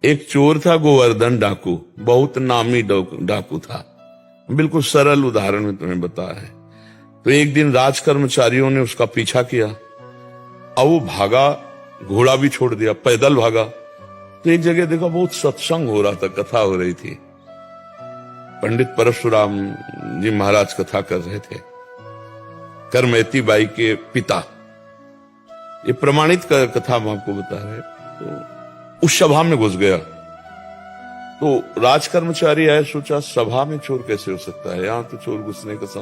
एक चोर था गोवर्धन डाकू, बहुत नामी डाकू था। बिल्कुल सरल उदाहरण में तुम्हें बताया है। तो एक दिन राज कर्मचारियों ने उसका पीछा किया। अब वो भागा, घोड़ा भी छोड़ दिया, पैदल भागा। तो एक जगह देखा बहुत सत्संग हो रहा था, कथा हो रही थी। पंडित परशुराम जी महाराज कथा कर रहे थे, करमैती बाई के पिता। ये प्रमाणित कथा हम आपको बता रहे। तो उस सभा में घुस गया। तो राज कर्मचारी आए, सोचा सभा में चोर कैसे हो सकता है, यहां तो चोर घुसने का तो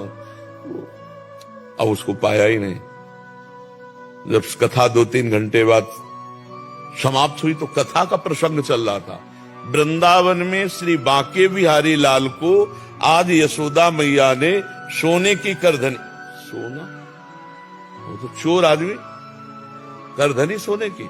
अब उसको पाया ही नहीं। जब कथा 2-3 घंटे बाद समाप्त हुई तो कथा का प्रसंग चल रहा था। वृंदावन में श्री बांके बिहारी लाल को आज यशोदा मैया ने सोने की करधनी, सोना, वो तो चोर आदमी, करधनी सोने की।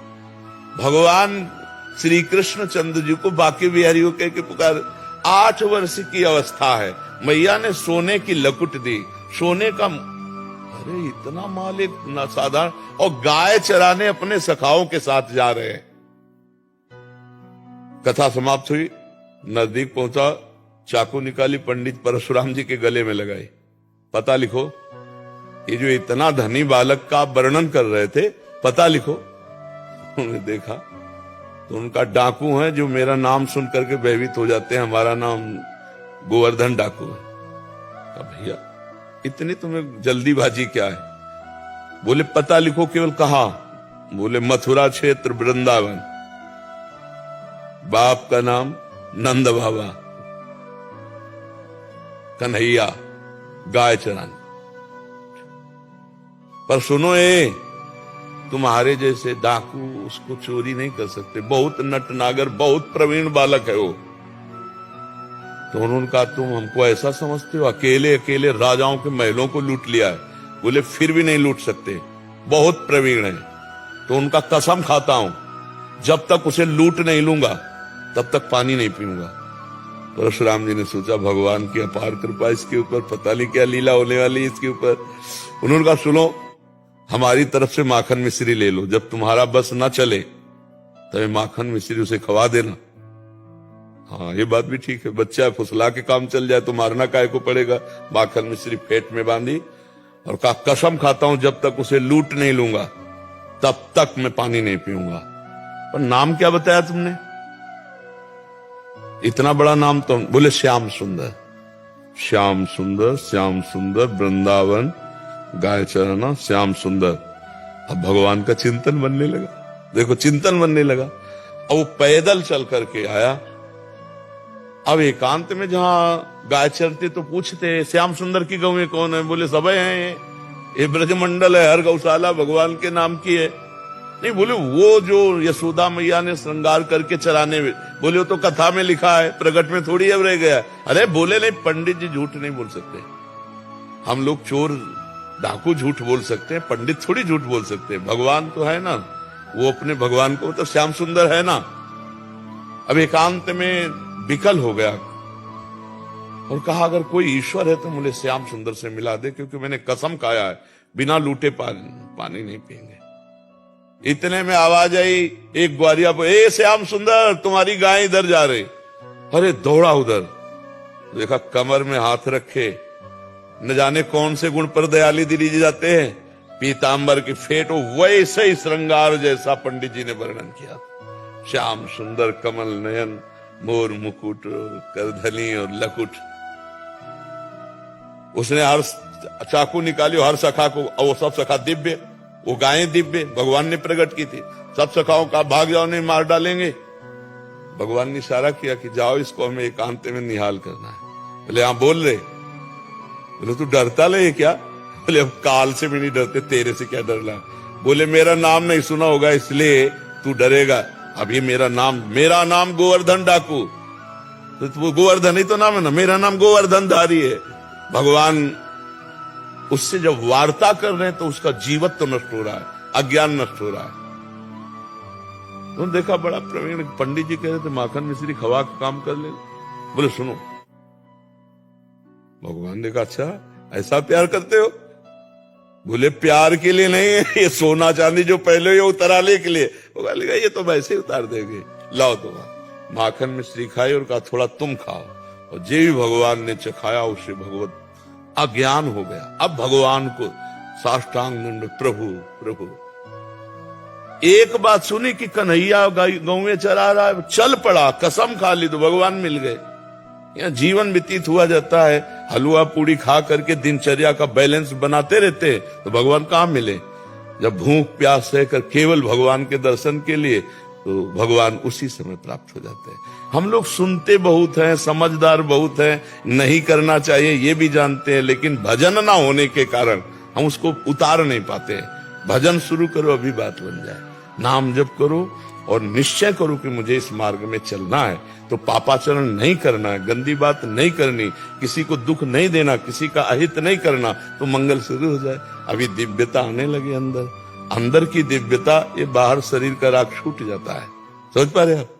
भगवान श्री कृष्ण चंद्र जी को बांके बिहारी को कह के पुकार, 8 वर्ष की अवस्था है, मैया ने सोने की लकुट दी, सोने का। अरे इतना माल एक साधारण, और गाय चराने अपने सखाओं के साथ जा रहे हैं। कथा समाप्त हुई, नजदीक पहुंचा, चाकू निकाली, पंडित परशुराम जी के गले में लगाई। पता लिखो, ये जो इतना धनी बालक का वर्णन कर रहे थे, पता लिखो। उन्होंने देखा तो उनका डाकू है, जो मेरा नाम सुन करके भयभीत हो जाते हैं, हमारा नाम गोवर्धन डाकू है। भैया इतनी तुम्हें जल्दीबाजी क्या है? बोले पता लिखो। केवल कहा? बोले मथुरा क्षेत्र वृंदावन, बाप का नाम नंद बाबा, कन्हैया, गाय चराने। पर सुनो, ये तुम्हारे जैसे डाकू उसको चोरी नहीं कर सकते, बहुत नटनागर, बहुत प्रवीण बालक है वो। तो उन्होंने कहा तुम हमको ऐसा समझते हो, अकेले अकेले राजाओं के महलों को लूट लिया है। बोले फिर भी नहीं लूट सकते, बहुत प्रवीण है। तो उनका कसम खाता हूं, जब तक उसे लूट नहीं लूंगा तब तक पानी नहीं पीऊंगा। परशुराम जी ने सोचा भगवान की अपार कृपा इसके ऊपर, पता नहीं क्या लीला होने वाली इसके ऊपर। उन्होंने कहा सुनो, हमारी तरफ से माखन मिश्री ले लो, जब तुम्हारा बस ना चले तब माखन मिश्री उसे खवा देना। हाँ ये बात भी ठीक है, बच्चा फुसला के काम चल जाए तो मारना काहे को पड़ेगा। माखन मिश्री पेट में बांधी और कहा कसम खाता हूं जब तक उसे लूट नहीं लूंगा तब तक मैं पानी नहीं पीऊंगा। पर नाम क्या बताया तुमने? इतना बड़ा नाम तो। बोले श्याम सुंदर। श्याम सुंदर, श्याम सुंदर, वृंदावन, गाय चराना, श्याम सुंदर। अब भगवान का चिंतन बनने लगा। देखो चिंतन बनने लगा। अब वो पैदल चल करके आया। अब एकांत में जहां गाय चरते तो पूछते श्याम सुंदर की गौएं कौन है? बोले सब हैं, ये ब्रजमंडल है, हर गौशाला भगवान के नाम की है। नहीं, बोले वो जो यशोदा मैया ने श्रृंगार करके चराने में। बोले वो तो कथा में लिखा है, प्रकट में थोड़ी अब रह गया। अरे बोले नहीं, पंडित जी झूठ नहीं बोल सकते। हम लोग चोर डाकू झूठ बोल सकते हैं, पंडित थोड़ी झूठ बोल सकते हैं। भगवान तो है ना, वो अपने भगवान को तो श्याम सुंदर है ना। अब एकांत में विकल हो गया और कहा अगर कोई ईश्वर है तो मुझे श्याम सुंदर से मिला दे, क्योंकि मैंने कसम खाया है बिना लूटे पानी नहीं पिएंगे। इतने में आवाज आई एक ग्वारिया पर, ए श्याम सुंदर तुम्हारी गाय इधर जा रही। अरे दौड़ा उधर, देखा कमर में हाथ रखे, न जाने कौन से गुण पर दयाली दिली जाते हैं, पीतांबर की फेट, वैसे ही श्रृंगार जैसा पंडित जी ने वर्णन किया। श्याम सुंदर, कमल नयन, मोर मुकुट, करधनी और लकुट। उसने हर चाकू निकाली, हर सखा को, वो सब सखा दिव्य, वो गायें दिव्य भगवान ने प्रकट की थी। सब सखाओं का भाग जाओ नहीं मार डालेंगे। भगवान ने इशारा किया कि जाओ इसको हमें एकांत में निहाल करना है। बोले हाँ बोल रहे। बोले तू डरता ले क्या? बोले अब काल से भी नहीं डरते, तेरे से क्या डरना। बोले मेरा नाम नहीं सुना होगा इसलिए तू डरेगा। अब ये मेरा नाम गोवर्धन डाकू, तो गोवर्धन ही तो नाम है ना, मेरा नाम गोवर्धन धारी है। भगवान उससे जब वार्ता कर रहे हैं तो उसका जीवत्व तो नष्ट हो रहा है, अज्ञान नष्ट हो रहा है। तो देखा बड़ा प्रवीण पंडित जी कह रहे थे माखन मिश्री खवा का काम कर ले। बोले सुनो, भगवान ने कहा अच्छा ऐसा प्यार करते हो? बोले प्यार के लिए नहीं, ये सोना चांदी जो पहले ही उतराले के लिए। वो कहा ये तो वैसे ही उतार देंगे, लाओ तो। माखन में श्री खाई और कहा थोड़ा तुम खाओ, और जे भी भगवान ने चखाया उसे भगवत अज्ञान हो गया। अब भगवान को साष्टांग दंड, प्रभु प्रभु। एक बात सुनी कि कन्हैया गाँव में चला रहा है, चल पड़ा, कसम खा ली तो भगवान मिल गए। यहाँ जीवन व्यतीत हुआ जाता है, हलवा पूड़ी खा करके दिनचर्या का बैलेंस बनाते रहते हैं, तो भगवान कहाँ मिले। जब भूख प्यास रहकर केवल भगवान के दर्शन के लिए, तो भगवान उसी समय प्राप्त हो जाते हैं। हम लोग सुनते बहुत हैं, समझदार बहुत हैं, नहीं करना चाहिए ये भी जानते हैं, लेकिन भजन ना होने के कारण हम उसको उतार नहीं पाते हैं। भजन शुरू करो, अभी बात बन जाए। नाम जप करो और निश्चय करो कि मुझे इस मार्ग में चलना है, तो पापाचरण नहीं करना है, गंदी बात नहीं करनी, किसी को दुख नहीं देना, किसी का अहित नहीं करना, तो मंगल शुरू हो जाए। अभी दिव्यता आने लगे अंदर, अंदर की दिव्यता, ये बाहर शरीर का राग छूट जाता है। समझ पा रहे आप?